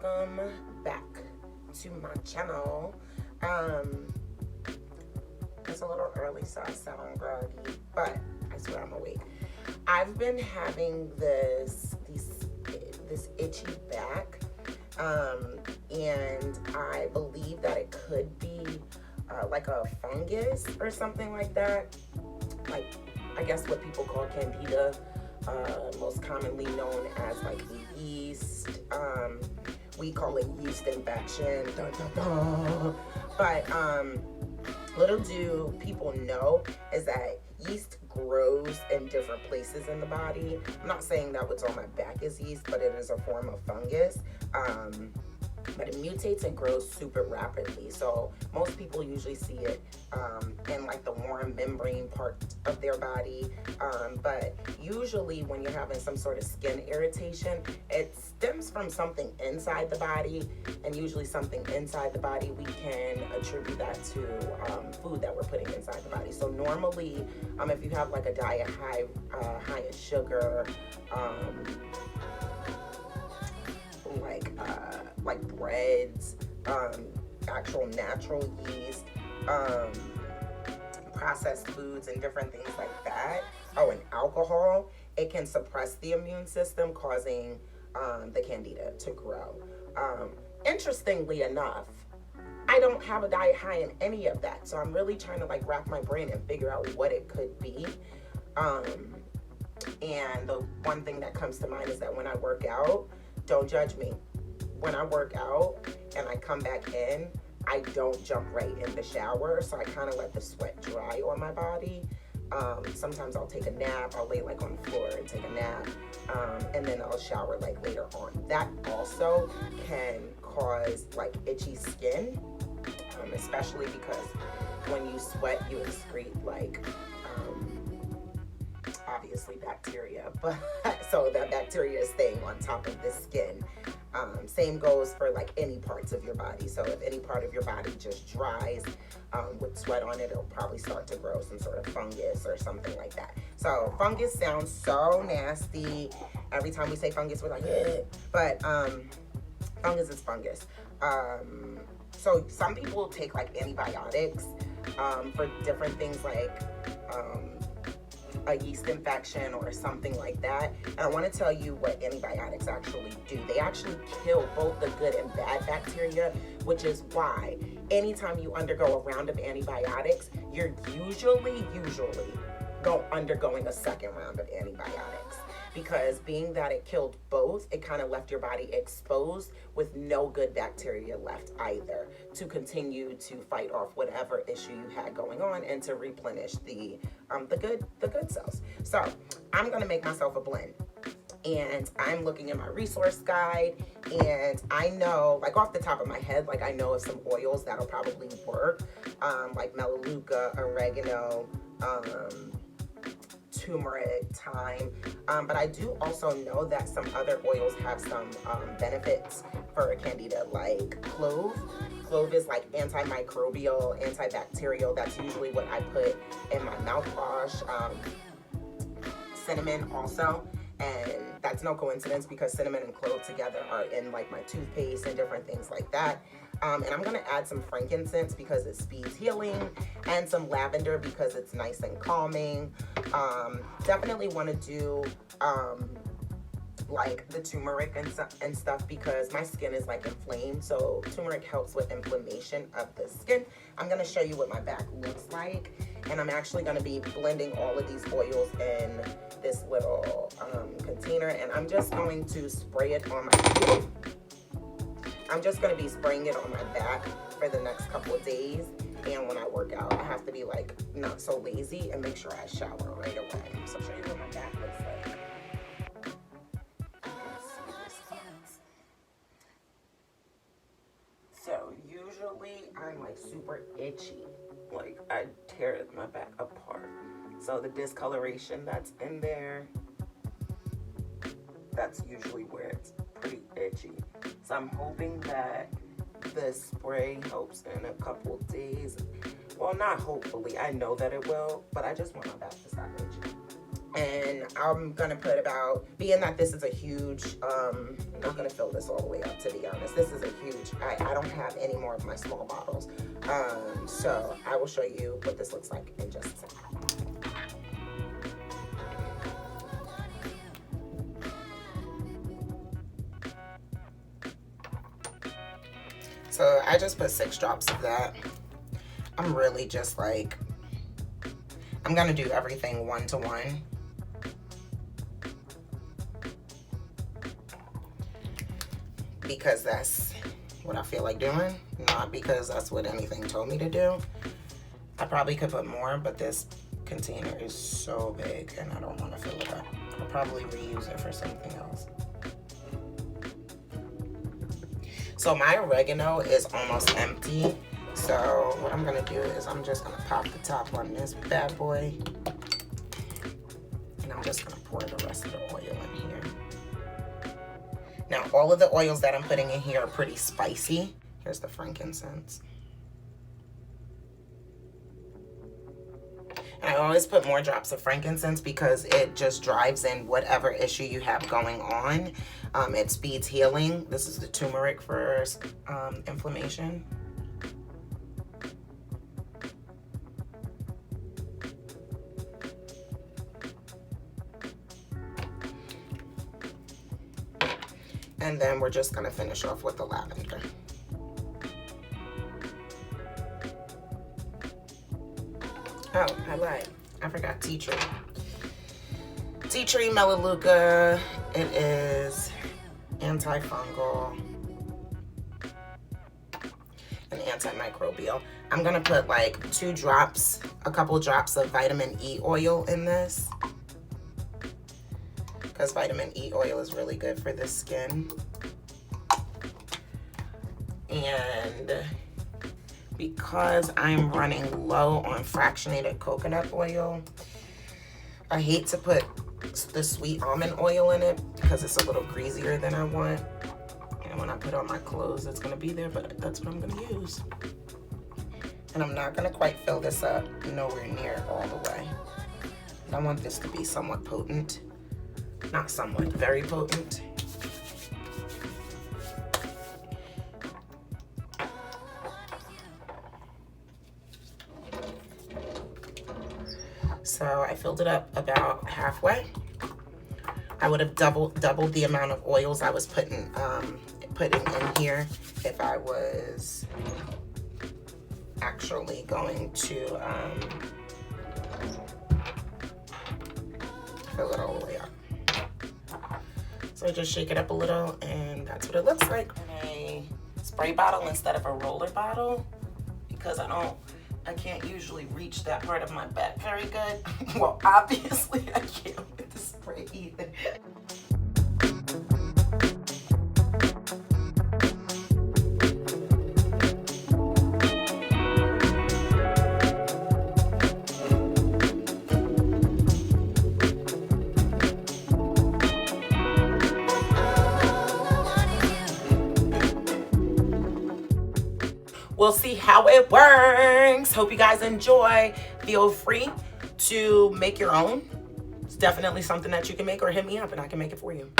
welcome back to my channel. It's a little early, so I sound groggy, but I swear I'm awake. I've been having this itchy back, and I believe that it could be like a fungus or something like that. Like, I guess what people call Candida, most commonly known as like yeast. We call it yeast infection. Dun, dun, dun. But little do people know is that yeast grows in different places in the body. I'm not saying that what's on my back is yeast, but it is a form of fungus. But it mutates and grows super rapidly. So most people usually see it in like the warm membrane part of their body. But usually when you're having some sort of skin irritation, it stems from something inside the body. And usually something inside the body, we can attribute that to food that we're putting inside the body. So normally, if you have like a diet high in sugar, like breads, actual natural yeast, processed foods and different things like that. Oh, and alcohol, it can suppress the immune system, causing the Candida to grow. Interestingly enough, I don't have a diet high in any of that, so I'm really trying to like rack my brain and figure out what it could be. And the one thing that comes to mind is that when I work out, don't judge me. When I work out and I come back in, I don't jump right in the shower. So I kind of let the sweat dry on my body. Sometimes I'll take a nap. I'll lay like on the floor and take a nap. And then I'll shower like later on. That also can cause like itchy skin, especially because when you sweat, you excrete like, obviously bacteria, but so that bacteria is staying on top of the skin. Same goes for like any parts of your body. So if any part of your body just dries with sweat on it, it'll probably start to grow some sort of fungus or something like that. So fungus sounds so nasty. Every time we say fungus, we're like, eh. But fungus is fungus. So some people take like antibiotics for different things like a yeast infection or something like that. And I want to tell you what antibiotics actually do. They actually kill both the good and bad bacteria, which is why anytime you undergo a round of antibiotics, you're usually undergoing a second round of antibiotics. Because being that it killed both, it kind of left your body exposed with no good bacteria left either to continue to fight off whatever issue you had going on and to replenish the good cells. So I'm gonna make myself a blend. And I'm looking in my resource guide, and I know, like off the top of my head, like I know of some oils that'll probably work, like melaleuca, oregano, turmeric, thyme, but I do also know that some other oils have some benefits for Candida, like clove. Clove is like antimicrobial, antibacterial. That's usually what I put in my mouthwash. Cinnamon also, and that's no coincidence because cinnamon and clove together are in like my toothpaste and different things like that. And I'm gonna add some frankincense because it speeds healing, and some lavender because it's nice and calming. Definitely wanna do like the turmeric and stuff because my skin is like inflamed, so turmeric helps with inflammation of the skin. I'm gonna show you what my back looks like, and I'm actually gonna be blending all of these oils in this little container, and I'm just going to spray it on my I'm just going to be spraying it on my back for the next couple of days. And when I work out, I have to be like not so lazy and make sure I shower right away. So I'll show you what my back looks like. So usually I'm like super itchy. Like I tear my back apart. So the discoloration that's in there, that's usually where it's pretty itchy. So I'm hoping that the spray helps in a couple days. Well, not hopefully, I know that it will, but I just want my back to stop itching. And I'm gonna put about, being that this is a huge, I'm not gonna fill this all the way up, to be honest. This is a huge, I don't have any more of my small bottles. So I will show you what this looks like in just a second. So I just put 6 drops of that. I'm really just like, I'm gonna do everything 1 to 1. Because that's what I feel like doing, not because that's what anything told me to do. I probably could put more, but this container is so big and I don't want to fill it up. I'll probably reuse it for something else. So my oregano is almost empty. So what I'm gonna do is I'm just gonna pop the top on this bad boy. And I'm just gonna pour the rest of the oil in here. Now, all of the oils that I'm putting in here are pretty spicy. Here's the frankincense. And I always put more drops of frankincense because it just drives in whatever issue you have going on. It speeds healing. This is the turmeric for inflammation. And then we're just gonna finish off with the lavender. Oh, I lied. I forgot tea tree. Tea tree melaleuca. It is antifungal and antimicrobial. I'm gonna put like 2 drops, a couple drops of vitamin E oil in this, because vitamin E oil is really good for the skin. And because I'm running low on fractionated coconut oil, I hate to put the sweet almond oil in it because it's a little greasier than I want. And when I put on my clothes, it's gonna be there, but that's what I'm gonna use. And I'm not gonna quite fill this up, nowhere near all the way. I want this to be somewhat potent. Not somewhat, very potent. So I filled it up about halfway. I would have doubled the amount of oils I was putting in here if I was actually going to fill it all the way up. So I just shake it up a little, and that's what it looks like. A spray bottle instead of a roller bottle, because I can't usually reach that part of my back very good. Well, obviously I can't with the spray either. We'll see how it works. Hope you guys enjoy. Feel free to make your own. It's definitely something that you can make, or hit me up and I can make it for you.